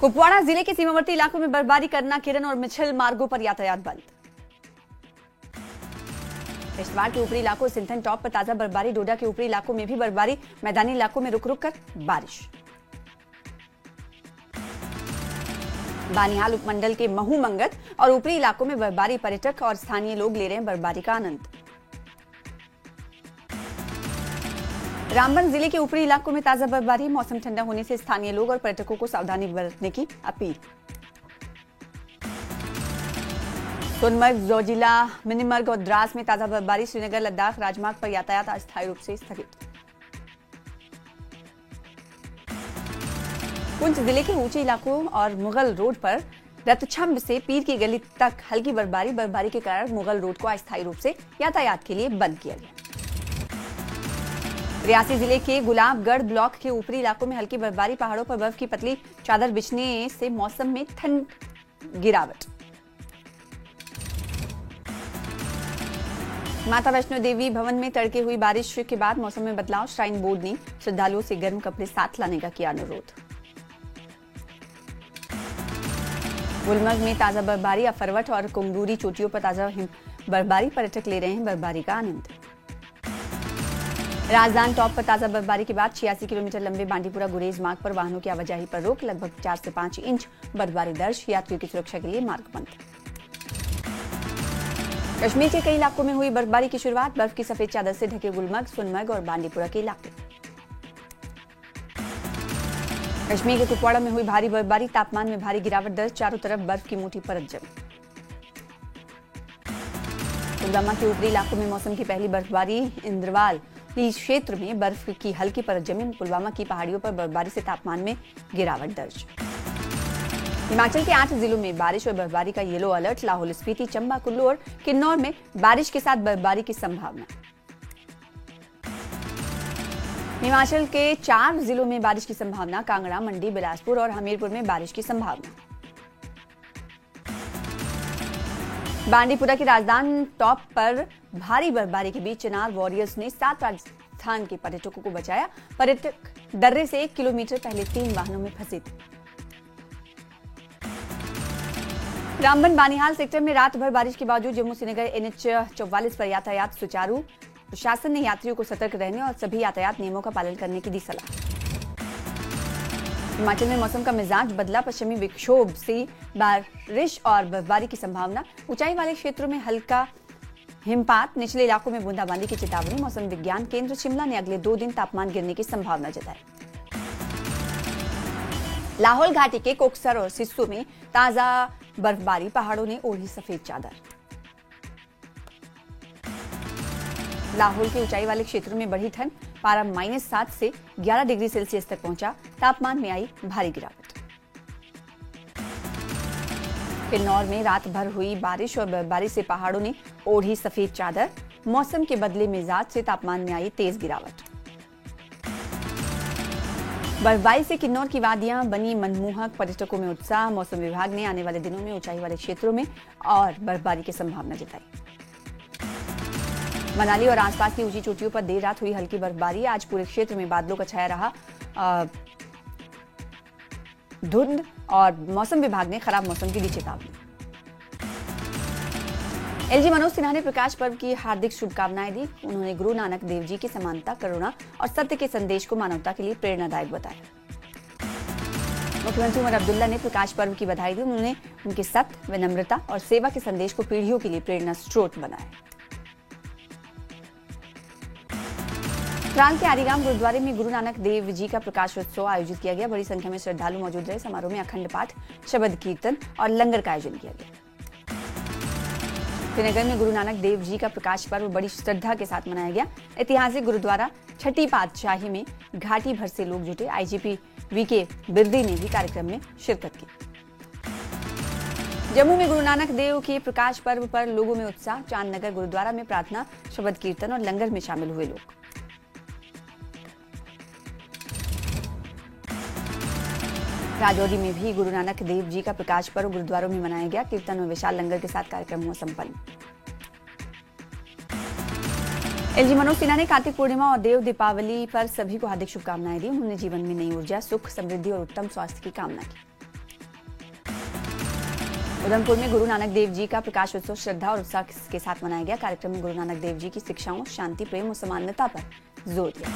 कुपवाड़ा जिले के सीमावर्ती इलाकों में बर्फबारी करना, किरण और मिछिल मार्गों पर यातायात बंद। किश्तवाड़ के ऊपरी इलाकों सिंथन टॉप पर ताजा बर्फबारी, डोडा के ऊपरी इलाकों में भी बर्फबारी, मैदानी इलाकों में रुक रुक कर बारिश। बानिहाल उपमंडल के महू मंगत और ऊपरी इलाकों में बर्फबारी, पर्यटक और स्थानीय लोग ले रहे हैं बर्फबारी का आनंद। रामबन जिले के ऊपरी इलाकों में ताजा बर्फबारी, मौसम ठंडा होने से स्थानीय लोग और पर्यटकों को सावधानी बरतने की अपील। सोनमर्ग, जोजिला, मिनीमर्ग और द्रास में ताजा बर्फबारी, श्रीनगर लद्दाख राजमार्ग पर यातायात अस्थायी रूप से स्थगित। पुंछ जिले के ऊंचे इलाकों और मुगल रोड पर रतछंब से पीर की गली तक हल्की बर्फबारी के कारण मुगल रोड को अस्थायी रूप से यातायात के लिए बंद किया गया। रियासी जिले के गुलाबगढ़ ब्लॉक के ऊपरी इलाकों में हल्की बर्फबारी, पहाड़ों पर बर्फ की पतली चादर बिछने से मौसम में ठंड गिरावट। माता वैष्णो देवी भवन में तड़के हुई बारिश के बाद मौसम में बदलाव, श्राइन बोर्ड ने श्रद्धालुओं से गर्म कपड़े साथ लाने का किया अनुरोध। गुलमर्ग में ताजा बर्फबारी, अफरवट और कुंगूरी चोटियों पर ताजा बर्फबारी, पर्यटक ले रहे हैं बर्फबारी का आनंद। राजधान टॉप पर ताजा बर्फबारी के बाद 86 किलोमीटर लंबे बांडीपुरा गुरेज मार्ग पर वाहनों की आवाजाही पर रोक, लगभग 4 से 5 इंच बर्फबारी दर्ज, यात्रियों की सुरक्षा के लिए मार्ग बंद। कश्मीर के कई इलाकों में हुई बर्फबारी की शुरुआत, बर्फ की सफेद चादर से ढके गुलमर्ग, सोनमर्ग और बांडीपुरा के इलाके। कश्मीर के कुपवाड़ा में हुई भारी बर्फबारी, तापमान में भारी गिरावट दर्ज, चारों तरफ बर्फ की मोटी परत जमी। पुलवामा के ऊपरी इलाकों में मौसम की पहली बर्फबारी, इंद्रवाल क्षेत्र में बर्फ की हल्की परत जमी, पुलवामा की पहाड़ियों पर बर्फबारी से तापमान में गिरावट दर्ज। हिमाचल के 8 जिलों में बारिश और बर्फबारी का येलो अलर्ट, लाहौल स्पीति, चंबा, कुल्लू और किन्नौर में बारिश के साथ बर्फबारी की संभावना। हिमाचल के 4 जिलों में बारिश की संभावना, कांगड़ा, मंडी, बिलासपुर और हमीरपुर में बारिश की संभावना। बांडीपुरा की राजधानी टॉप पर भारी बर्फबारी के बीच चिनार वॉरियर्स ने 7 राजस्थान के पर्यटकों को बचाया, पर्यटक दर्रे से 1 किलोमीटर पहले 3 वाहनों में फंसे थे। रामबन बानिहाल सेक्टर में रात भर बारिश के बावजूद जम्मू श्रीनगर NH 44 पर यातायात सुचारू, प्रशासन ने यात्रियों को सतर्क रहने और सभी यातायात नियमों का पालन करने की दी सलाह। हिमाचल में मौसम का मिजाज बदला, पश्चिमी विक्षोभ से बारिश और बर्फबारी की संभावना, ऊंचाई वाले क्षेत्रों में हल्का हिमपात, निचले इलाकों में बूंदाबांदी की चेतावनी। मौसम विज्ञान केंद्र शिमला ने अगले 2 दिन तापमान गिरने की संभावना जताई। लाहौल घाटी के कोकसर और सिस्सू में ताजा बर्फबारी, पहाड़ों ने ओढ़ी सफेद चादर। लाहौल के ऊंचाई वाले क्षेत्रों में बढ़ी ठंड, पारा -7 से 11 डिग्री सेल्सियस तक पहुंचा, तापमान में आई भारी गिरावट। किन्नौर में रात भर हुई बारिश और बर्फबारी से पहाड़ों ने ओढ़ी सफेद चादर, मौसम के बदले मिजाज से तापमान में आई तेज गिरावट। बर्फबारी से किन्नौर की वादियां बनी मनमोहक, पर्यटकों में उत्साह, मौसम विभाग ने आने वाले दिनों में ऊंचाई वाले क्षेत्रों में और बर्फबारी की संभावना जताई। मनाली और आसपास की ऊंची चोटियों पर देर रात हुई हल्की बर्फबारी, आज पूरे क्षेत्र में बादलों का छाया रहा धुंध और मौसम विभाग ने खराब मौसम की दी चेतावनी। LG मनोज सिन्हा ने प्रकाश पर्व की हार्दिक शुभकामनाएं दी। उन्होंने गुरु नानक देव जी की समानता, करुणा और सत्य के संदेश को मानवता के लिए प्रेरणादायक बताया। मुख्यमंत्री उमर अब्दुल्ला ने प्रकाश पर्व की बधाई दी। उन्होंने उनके सत्य, विनम्रता और सेवा के संदेश को पीढ़ियों के लिए प्रेरणा स्रोत बनाया। त्राल के आरीगाम गुरुद्वारे में गुरु नानक देव जी का प्रकाश उत्सव आयोजित किया गया। बड़ी संख्या में श्रद्धालु मौजूद रहे। समारोह में अखंड पाठ, शबद कीर्तन और लंगर का आयोजन किया गया। श्रीनगर में गुरु नानक देव जी का प्रकाश पर्व बड़ी श्रद्धा के साथ मनाया गया। ऐतिहासिक गुरुद्वारा छठी पातशाही में घाटी भर से लोग जुटे। IGP VK बिरदी ने भी कार्यक्रम में शिरकत की। जम्मू में गुरु नानक देव के प्रकाश पर्व पर लोगों में उत्साह। चांदनगर गुरुद्वारा में प्रार्थना, शबद कीर्तन और लंगर में शामिल हुए लोग। राजौरी में भी गुरु नानक देव जी का प्रकाश पर्व गुरुद्वारों में मनाया गया। कीर्तन और विशाल लंगर के साथ कार्यक्रम हुआ संपन्न। LG मनोज सिन्हा ने कार्तिक पूर्णिमा और देव दीपावली पर सभी को हार्दिक शुभकामनाएं दी। उन्होंने जीवन में नई ऊर्जा, सुख, समृद्धि और उत्तम स्वास्थ्य की कामना की। उधमपुर में गुरु नानक देव जी का प्रकाश उत्सव श्रद्धा और उत्साह के साथ मनाया गया। कार्यक्रम में गुरु नानक देव जी की शिक्षाओं, शांति, प्रेम और समानता पर जोर दिया।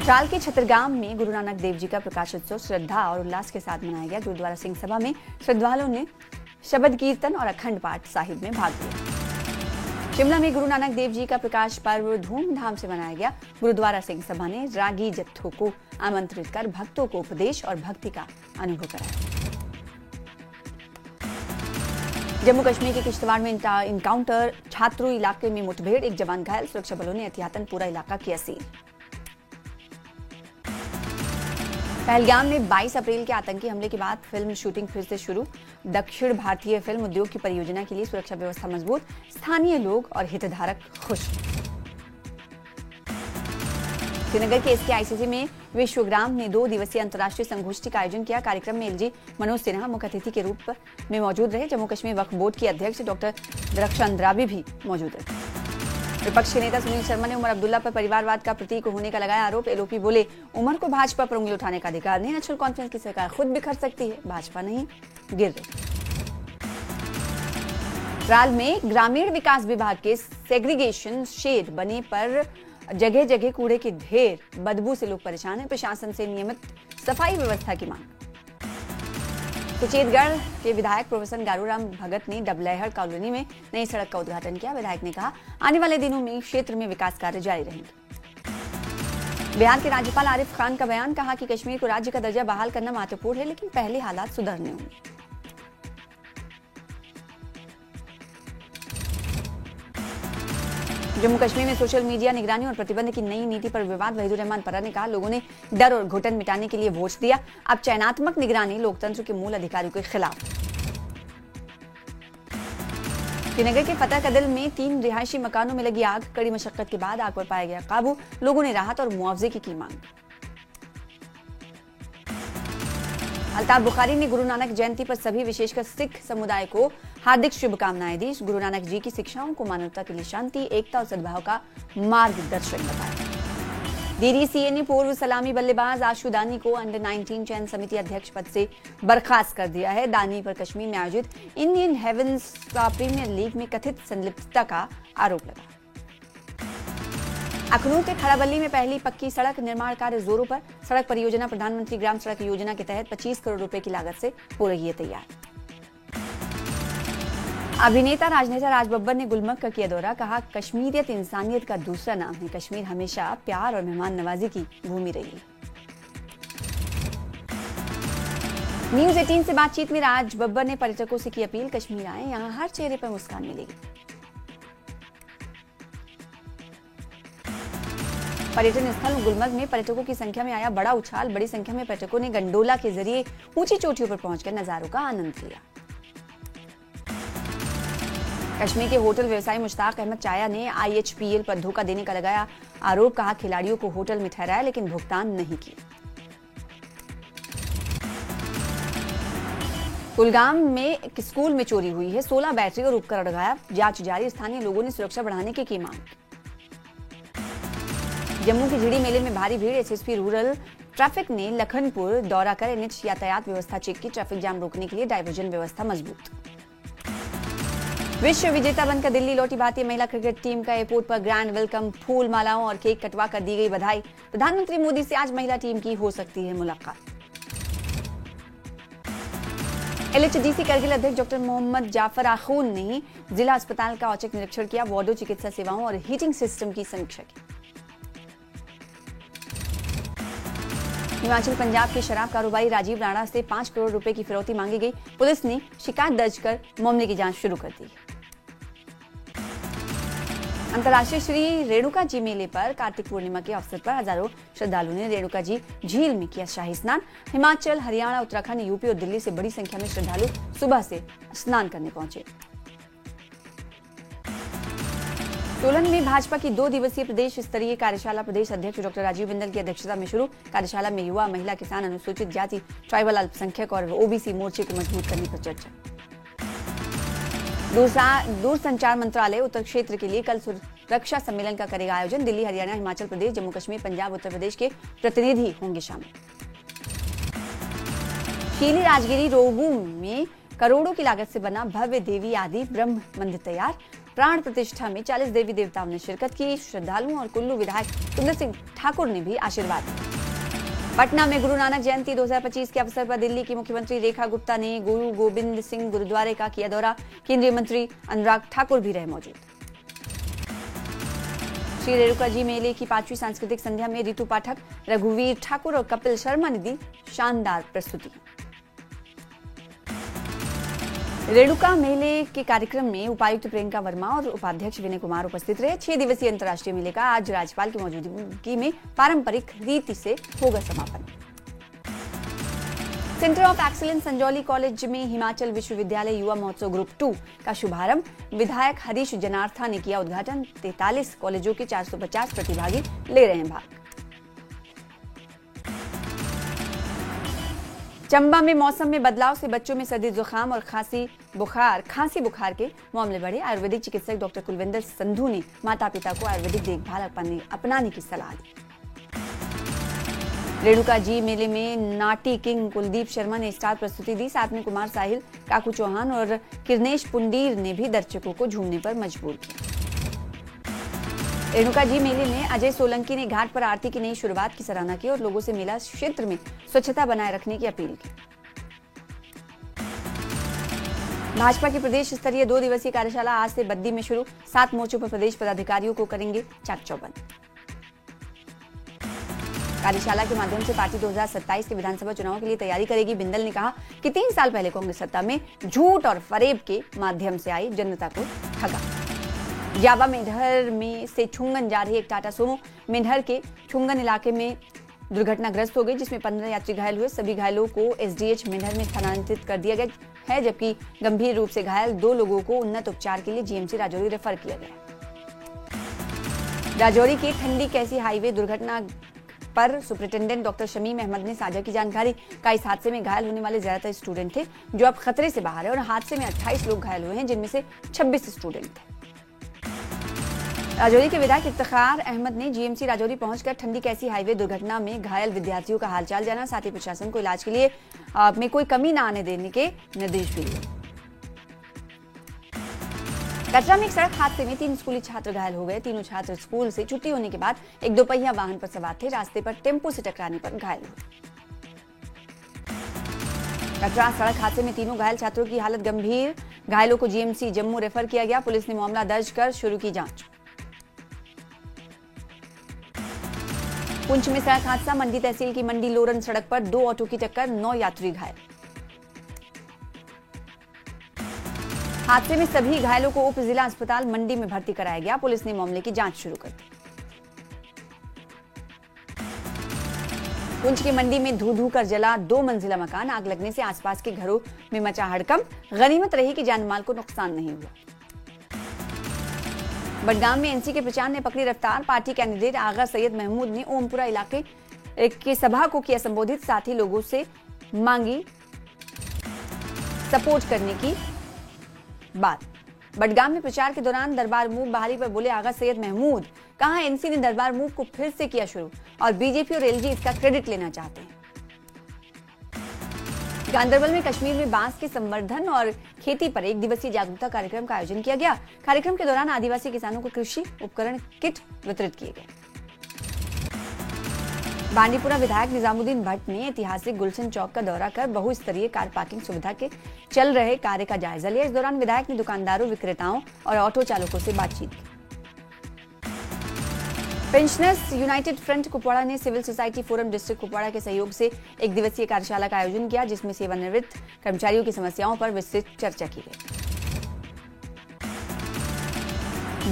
चाल के छतरगाम में गुरु नानक देव जी का प्रकाश उत्सव श्रद्धा और उल्लास के साथ मनाया गया। गुरुद्वारा सिंह सभा में श्रद्धालुओं ने शबद कीर्तन और अखंड पाठ साहिब में भाग लिया। शिमला में गुरु नानक देव जी का प्रकाश पर्व धूमधाम से मनाया गया। गुरुद्वारा सिंह सभा ने रागी जत्थों को आमंत्रित कर भक्तों को उपदेश और भक्ति का अनुभव कराया। जम्मू कश्मीर के किश्तवाड़ में इनकाउंटर, छात्रों इलाके में मुठभेड़, एक जवान घायल, सुरक्षा बलों ने एहतियातन पूरा इलाका किया सील। पहलगाम में 22 अप्रैल के आतंकी हमले के बाद फिल्म शूटिंग फिर से शुरू। दक्षिण भारतीय फिल्म उद्योग की परियोजना के लिए सुरक्षा व्यवस्था मजबूत, स्थानीय लोग और हितधारक खुश। श्रीनगर के SKICC में विश्वग्राम ने 2 दिवसीय अंतर्राष्ट्रीय संगोष्ठी का आयोजन किया। कार्यक्रम में LG मनोज सिन्हा मुख्य अतिथि के रूप में मौजूद रहे। जम्मू कश्मीर वक्फ बोर्ड की अध्यक्ष डॉक्टर दरख्शान अंद्राबी भी मौजूद रहे। विपक्ष के नेता सुनील शर्मा ने उमर अब्दुल्ला पर परिवारवाद का प्रतीक होने का लगाया आरोप। LOP बोले, उमर को भाजपा पर उंगली उठाने का अधिकार नहीं, नेशनल कॉन्फ्रेंस की सरकार खुद बिखर सकती है, भाजपा नहीं गिर रही। त्राल में ग्रामीण विकास विभाग के सेग्रीगेशन शेड बने पर जगह जगह कूड़े के ढेर, बदबू से लोग परेशान हैं। प्रशासन से नियमित सफाई व्यवस्था की मांग। सुचेतगढ़ के विधायक प्रोफेसर गारूराम भगत ने डबलहर कॉलोनी में नई सड़क का उद्घाटन किया। विधायक ने कहा, आने वाले दिनों में क्षेत्र में विकास कार्य जारी रहेंगे। बिहार के राज्यपाल आरिफ खान का बयान, कहा कि कश्मीर को राज्य का दर्जा बहाल करना महत्वपूर्ण है, लेकिन पहले हालात सुधरने होंगे। जम्मू कश्मीर में सोशल मीडिया निगरानी और प्रतिबंध की नई नीति पर विवाद। वहीदुर रहमान परा ने कहा, लोगों ने डर और घुटन मिटाने के लिए वोट दिया, अब चयनात्मक निगरानी लोकतंत्र के मूल अधिकारियों के खिलाफ। श्रीनगर के फतेह कदल में 3 रिहायशी मकानों में लगी आग, कड़ी मशक्कत के बाद आग पर पाया गया काबू। लोगों ने राहत और मुआवजे की मांग। अल्ताफ बुखारी ने गुरु नानक जयंती पर सभी विशेषकर सिख समुदाय को हार्दिक शुभकामनाएं दी। गुरु नानक जी की शिक्षाओं को मानवता के लिए शांति, एकता और सद्भाव का मार्गदर्शन बताया। DDCA ने पूर्व सलामी बल्लेबाज आशु दानी को अंडर-19 चयन समिति अध्यक्ष पद से बर्खास्त कर दिया है। दानी पर कश्मीर में आयोजित इंडियन हेवंस प्रीमियर लीग में कथित संलिप्तता का आरोप लगा। अखनूर के खड़ाबल्ली में पहली पक्की सड़क निर्माण कार्य जोरों पर। सड़क परियोजना प्रधानमंत्री ग्राम सड़क योजना के तहत 25 करोड़ रुपए की लागत से हो रही है तैयार। अभिनेता राजनेता राज बब्बर ने गुलमर्ग का किया दौरा, कहा, कश्मीरियत इंसानियत का दूसरा नाम है। कश्मीर हमेशा प्यार और मेहमान नवाजी की भूमि रही है। न्यूज 18 से बातचीत में राज बब्बर ने पर्यटकों से की अपील, कश्मीर आए, यहाँ हर चेहरे पर मुस्कान मिलेगी। पर्यटन स्थल गुलमर्ग में पर्यटकों की संख्या में आया बड़ा उछाल। बड़ी संख्या में पर्यटकों ने गंडोला के जरिए ऊंची चोटियों पर पहुंचकर नजारों का आनंद लिया। कश्मीर के होटल व्यवसायी मुश्ताक अहमद चाया ने IHPL पर धोखा देने का लगाया आरोप। कहा, खिलाड़ियों को होटल में ठहराया लेकिन भुगतान नहीं किया। कुलगाम में एक स्कूल में चोरी हुई है, 16 बैटरी और उपकरण गायब, जांच जारी। स्थानीय लोगों ने सुरक्षा बढ़ाने की मांग। जम्मू के झिड़ी मेले में भारी भीड़। SSP रूरल ट्रैफिक ने लखनपुर दौरा कर NH यातायात व्यवस्था चेक की। ट्रैफिक जाम रोकने के लिए डाइवर्जन व्यवस्था मजबूत। विश्व विजेता बनकर दिल्ली लौटी भारतीय महिला क्रिकेट टीम का एयरपोर्ट पर ग्रैंड वेलकम, फूल मालाओं और केक कटवा कर दी गई बधाई। प्रधानमंत्री मोदी से आज महिला टीम की हो सकती है मुलाकात। LHDC करगिल अध्यक्ष डॉक्टर मोहम्मद जाफर आखून ने जिला अस्पताल का औचक निरीक्षण किया। वार्डों, चिकित्सा सेवाओं और हीटिंग सिस्टम की समीक्षा की। हिमाचल पंजाब के शराब कारोबारी राजीव राणा से 5 करोड़ रुपए की फिरौती मांगी गई। पुलिस ने शिकायत दर्ज कर मामले की जांच शुरू कर दी। अंतर्राष्ट्रीय श्री रेणुका जी मेले पर कार्तिक पूर्णिमा के अवसर पर हजारों श्रद्धालुओं ने रेणुका जी झील में किया शाही स्नान। हिमाचल, हरियाणा, उत्तराखंड, यूपी और दिल्ली से बड़ी संख्या में श्रद्धालु सुबह से स्नान करने पहुंचे। सोलन में भाजपा की 2 दिवसीय प्रदेश स्तरीय कार्यशाला प्रदेश अध्यक्ष डॉक्टर राजीव बिंदल की अध्यक्षता में शुरू। कार्यशाला में युवा, महिला, किसान, अनुसूचित जाति, ट्राइबल अल्पसंख्यक और OBC मोर्चे को मजबूत करने पर चर्चा। दूरसंचार मंत्रालय उत्तर क्षेत्र के लिए कल सुरक्षा सम्मेलन का करेगा आयोजन। दिल्ली, हरियाणा, हिमाचल प्रदेश, जम्मू कश्मीर, पंजाब, उत्तर प्रदेश के प्रतिनिधि होंगे शामिल। शीली राजगिरी रोहू में करोड़ों की लागत से बना भव्य देवी आदि ब्रह्म मंदिर तैयार। प्राण प्रतिष्ठा में 40 देवी देवताओं ने शिरकत की। श्रद्धालुओं और कुल्लू विधायक सुंदर सिंह ठाकुर ने भी आशीर्वाद दिया। पटना में गुरु नानक जयंती 2025 के अवसर पर दिल्ली की मुख्यमंत्री रेखा गुप्ता ने गुरु गोबिंद सिंह गुरुद्वारे का किया दौरा। केंद्रीय मंत्री अनुराग ठाकुर भी रहे मौजूद। श्री रेणुका जी मेले की 5वीं सांस्कृतिक संध्या में रितु पाठक, रघुवीर ठाकुर और कपिल शर्मा ने दी शानदार प्रस्तुति। रेणुका मेले के कार्यक्रम में उपायुक्त प्रियंका वर्मा और उपाध्यक्ष विनय कुमार उपस्थित रहे। 6 दिवसीय अंतर्राष्ट्रीय मेले का आज राज्यपाल की मौजूदगी में पारंपरिक रीति से होगा समापन। Centre of excellence Sanjauli college में हिमाचल विश्वविद्यालय युवा महोत्सव ग्रुप 2 का शुभारंभ विधायक हरीश जनार्था ने किया उद्घाटन। 43 कॉलेजों के 450 प्रतिभागी ले रहे हैं भाग। चंबा में मौसम में बदलाव से बच्चों में सर्दी जुकाम और खांसी बुखार के मामले बढ़े। आयुर्वेदिक चिकित्सक डॉक्टर कुलविंदर संधू ने माता पिता को आयुर्वेदिक देखभाल अपनाने की सलाह दी। रेणुका जी मेले में नाटी किंग कुलदीप शर्मा ने स्टार प्रस्तुति दी। साथ में कुमार साहिल, काकू चौहान और किरनेश पुंडीर ने भी दर्शकों को झूमने पर मजबूर किया। रेणुका जी मेले में अजय सोलंकी ने घाट पर आरती की नई शुरुआत की सराहना की और लोगों से मेला क्षेत्र में स्वच्छता बनाए रखने की अपील की। भाजपा की प्रदेश स्तरीय 2 दिवसीय कार्यशाला आज से बद्दी में शुरू। 7 मोर्चों पर प्रदेश पदाधिकारियों को करेंगे चाक चौबंद। कार्यशाला के माध्यम से पार्टी 2027 के विधानसभा चुनाव के लिए तैयारी करेगी। बिंदल ने कहा कि 3 साल पहले कांग्रेस सत्ता में झूठ और फरेब के माध्यम से आई, जनता को ठगा। जावा मेंढर में से छुंगन जा रही एक टाटा सोमो मेंढर के छुंगन इलाके में दुर्घटनाग्रस्त हो गई, जिसमें 15 यात्री घायल हुए। सभी घायलों को एसडीएच मेंढर में स्थानांतरित कर दिया गया है, जबकि गंभीर रूप से घायल 2 लोगों को उन्नत उपचार के लिए जीएमसी राजौरी रेफर किया गया। राजौरी के ठंडी कैसी हाईवे दुर्घटना पर सुपरिटेंडेंट डॉक्टर शमीम अहमद ने साझा की जानकारी। का इस हादसे में घायल होने वाले ज्यादातर स्टूडेंट थे, जो अब खतरे से बाहर है, और हादसे में 28 लोग घायल हुए हैं, जिनमें से 26 स्टूडेंट थे। राजौरी के विधायक इफ्तिखार अहमद ने जीएमसी राजौरी पहुंचकर ठंडी कैसी हाईवे दुर्घटना में घायल विद्यार्थियों का हालचाल जाना। साथ ही प्रशासन को इलाज के लिए में कोई कमी न आने देने के निर्देश भी दिए। कटरा में एक सड़क हादसे में 3 स्कूली छात्र घायल हो गए। तीनों छात्र स्कूल से छुट्टी होने के बाद एक दोपहिया वाहन पर सवार थे। रास्ते पर टेम्पो से टकराने पर घायल हुए। कटरा सड़क हादसे में तीनों घायल छात्रों की हालत गंभीर। घायलों को जीएमसी जम्मू रेफर किया गया। पुलिस ने मामला दर्ज कर शुरू की जांच। पुंछ में सड़क हादसा। मंडी तहसील की मंडी लोरन सड़क पर 2 ऑटो की टक्कर, 9 यात्री घायल। हादसे में सभी घायलों को उप जिला अस्पताल मंडी में भर्ती कराया गया। पुलिस ने मामले की जांच शुरू कर दी। पुंछ की मंडी में धू कर जला 2 मंजिला मकान। आग लगने से आसपास के घरों में मचा हड़कंप। गनीमत रही कि जानमाल को नुकसान नहीं हुआ। बडगाम में एनसी के प्रचार ने पकड़ी रफ्तार। पार्टी कैंडिडेट आगा सैयद महमूद ने ओमपुरा इलाके की सभा को किया संबोधित। साथ ही लोगों से मांगी सपोर्ट करने की बात। बडगाम में प्रचार के दौरान दरबार मूव बहाली पर बोले आगा सैयद महमूद। कहा एनसी ने दरबार मूव को फिर से किया शुरू और बीजेपी और एलजी इसका क्रेडिट लेना चाहते हैं। गांदरबल में कश्मीर में बांस के संवर्धन और खेती पर 1 दिवसीय जागरूकता कार्यक्रम का आयोजन किया गया। कार्यक्रम के दौरान आदिवासी किसानों को कृषि उपकरण किट वितरित किए गए। बांडीपुरा विधायक निजामुद्दीन भट्ट ने ऐतिहासिक गुलशन चौक का दौरा कर बहुस्तरीय कार पार्किंग सुविधा के चल रहे कार्य का जायजा लिया। इस दौरान विधायक ने दुकानदारों, विक्रेताओं और ऑटो चालकों से बातचीत की। पेंशनर्स यूनाइटेड फ्रंट कुपवाड़ा ने civil society forum district Kupwara के सहयोग से 1 दिवसीय कार्यशाला का आयोजन किया, जिसमें सेवानिवृत्त कर्मचारियों की समस्याओं पर विस्तृत चर्चा की गई।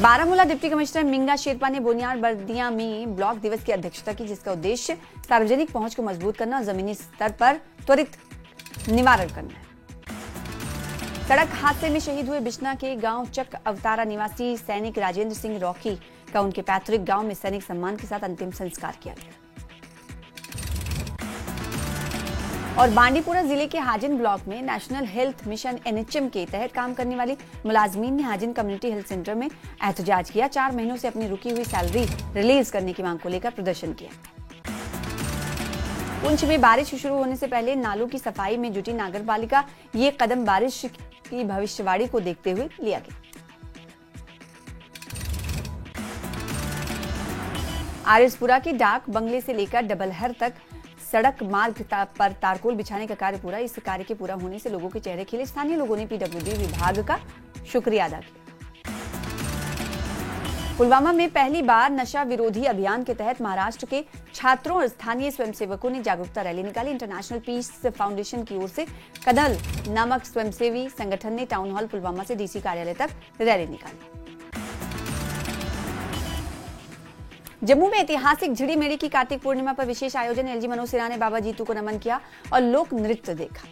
बारामूला डिप्टी कमिश्नर मिंगा शेरपा ने बोनियार बर्दिया में ब्लॉक दिवस की अध्यक्षता की, जिसका उद्देश्य सार्वजनिक पहुंच को मजबूत करना और जमीनी स्तर पर त्वरित निवारण करना है। सड़क हादसे में शहीद हुए बिश्ना के गांव चक अवतारा निवासी सैनिक राजेंद्र सिंह रॉकी का उनके पैतृक गांव में सैनिक सम्मान के साथ अंतिम संस्कार किया गया। और बांडीपुरा जिले के हाजिन ब्लॉक में नेशनल हेल्थ मिशन एनएचएम के तहत काम करने वाले मुलाजमीन ने हाजिन कम्युनिटी हेल्थ सेंटर में एहतजाज किया। 4 महीनों से अपनी रुकी हुई सैलरी रिलीज करने की मांग को लेकर प्रदर्शन किया। पुंछ में बारिश शुरू होने से पहले नालों की सफाई में जुटी नगर पालिका। ये कदम बारिश की भविष्यवाणी को देखते हुए लिया गया। आरएसपुरा की डाक बंगले से लेकर डबलहर तक सड़क मार्ग पर तारकोल बिछाने का कार्य पूरा। इस कार्य के पूरा होने से लोगों के चेहरे खिले। स्थानीय लोगों ने पीडब्ल्यूडी विभाग का शुक्रिया अदा किया। पुलवामा में पहली बार नशा विरोधी अभियान के तहत महाराष्ट्र के छात्रों और स्थानीय स्वयंसेवकों ने जागरूकता रैली निकाली। इंटरनेशनल पीस फाउंडेशन की ओर से कदल नामक स्वयंसेवी संगठन ने टाउन हॉल पुलवामा से डीसी कार्यालय तक रैली निकाली। जम्मू में ऐतिहासिक झिड़ी मेले की कार्तिक पूर्णिमा पर विशेष आयोजन। एलजी मनोज सिन्हा ने बाबा जीतू को नमन किया और लोक नृत्य देखा।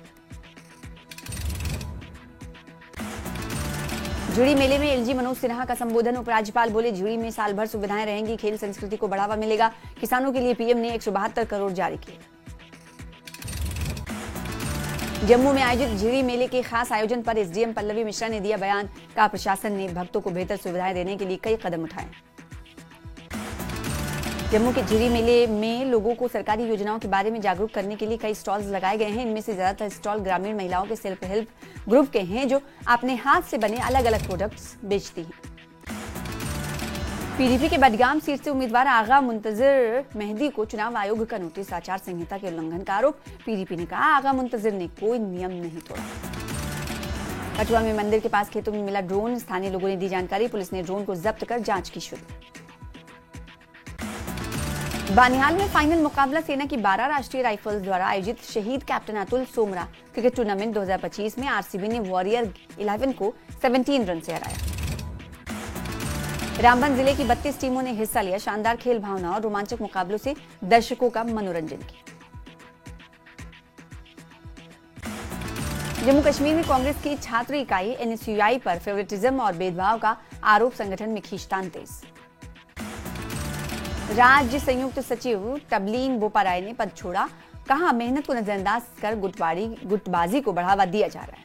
झिड़ी मेले में एलजी मनोज सिन्हा का संबोधन। उपराज्यपाल बोले, झिड़ी में साल भर सुविधाएं रहेंगी, खेल संस्कृति को बढ़ावा मिलेगा। किसानों के लिए पीएम ने 172 करोड़ जारी किए। जम्मू में आयोजित झिड़ी मेले के खास आयोजन पर एसडीएम पल्लवी मिश्रा ने दिया बयान। कहा, प्रशासन ने भक्तों को बेहतर सुविधाएं देने के लिए कई कदम उठाए। जम्मू के झिड़ी मेले में लोगों को सरकारी योजनाओं के बारे में जागरूक करने के लिए कई स्टॉल्स लगाए गए हैं। इनमें से ज्यादातर स्टॉल ग्रामीण महिलाओं के सेल्फ हेल्प ग्रुप के हैं, जो अपने हाथ से बने अलग अलग प्रोडक्ट्स बेचती हैं। पीडीपी के बडगाम सीट से उम्मीदवार आगा मुंतजिर मेहदी को चुनाव आयोग का नोटिस। आचार संहिता के उल्लंघन का आरोप। पीडीपी ने कहा, आगा मुंतजिर ने कोई नियम नहीं तोड़ा। कठुआ में मंदिर के पास खेतों में मिला ड्रोन। स्थानीय लोगों ने दी जानकारी। पुलिस ने ड्रोन को जब्त कर जांच की शुरू। बानिहाल में फाइनल मुकाबला सेना की 12 राष्ट्रीय राइफल्स द्वारा आयोजित शहीद captain Atul Somra cricket tournament 2025 में आरसीबी ने वॉरियर 11 को 17 रन से हराया। रामबन जिले की 32 टीमों ने हिस्सा लिया। शानदार खेल भावना और रोमांचक मुकाबलों से दर्शकों का मनोरंजन किया। जम्मू कश्मीर में कांग्रेस की छात्र इकाई एनएसयूआई पर फेवरेटिज्म और भेदभाव का आरोप। संगठन में खींचतान तेज। राज्य संयुक्त सचिव तबलीन बोपाराय ने पद छोड़ा। कहा, मेहनत को नजरअंदाज कर गुटबाजी को बढ़ावा दिया जा रहा है।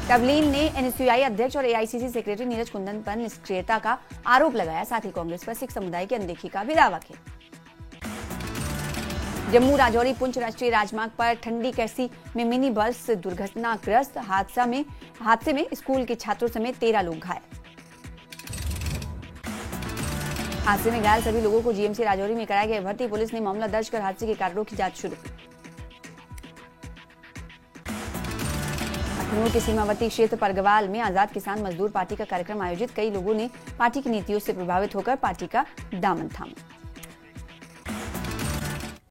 तबलीन ने एनएसयूआई अध्यक्ष और एआईसीसी सेक्रेटरी नीरज कुंदन पर निष्क्रियता का आरोप लगाया। साथ ही कांग्रेस पर सिख समुदाय की अनदेखी का भी दावा किया। जम्मू राजौरी पुंछ राष्ट्रीय राजमार्ग पर ठंडी कैसी में मिनी बस दुर्घटनाग्रस्त। हादसे में स्कूल के छात्रों समेत 13 लोग घायल। हादसे में घायल सभी लोगों को जीएमसी राजौरी में कराया गया भर्ती। पुलिस ने मामला दर्ज कर हादसे के कारणों की जांच शुरू की। अखनूर के सीमावर्ती क्षेत्र परगवाल में आजाद किसान मजदूर पार्टी का कार्यक्रम आयोजित। कई लोगों ने पार्टी की नीतियों से प्रभावित होकर पार्टी का दामन थामा।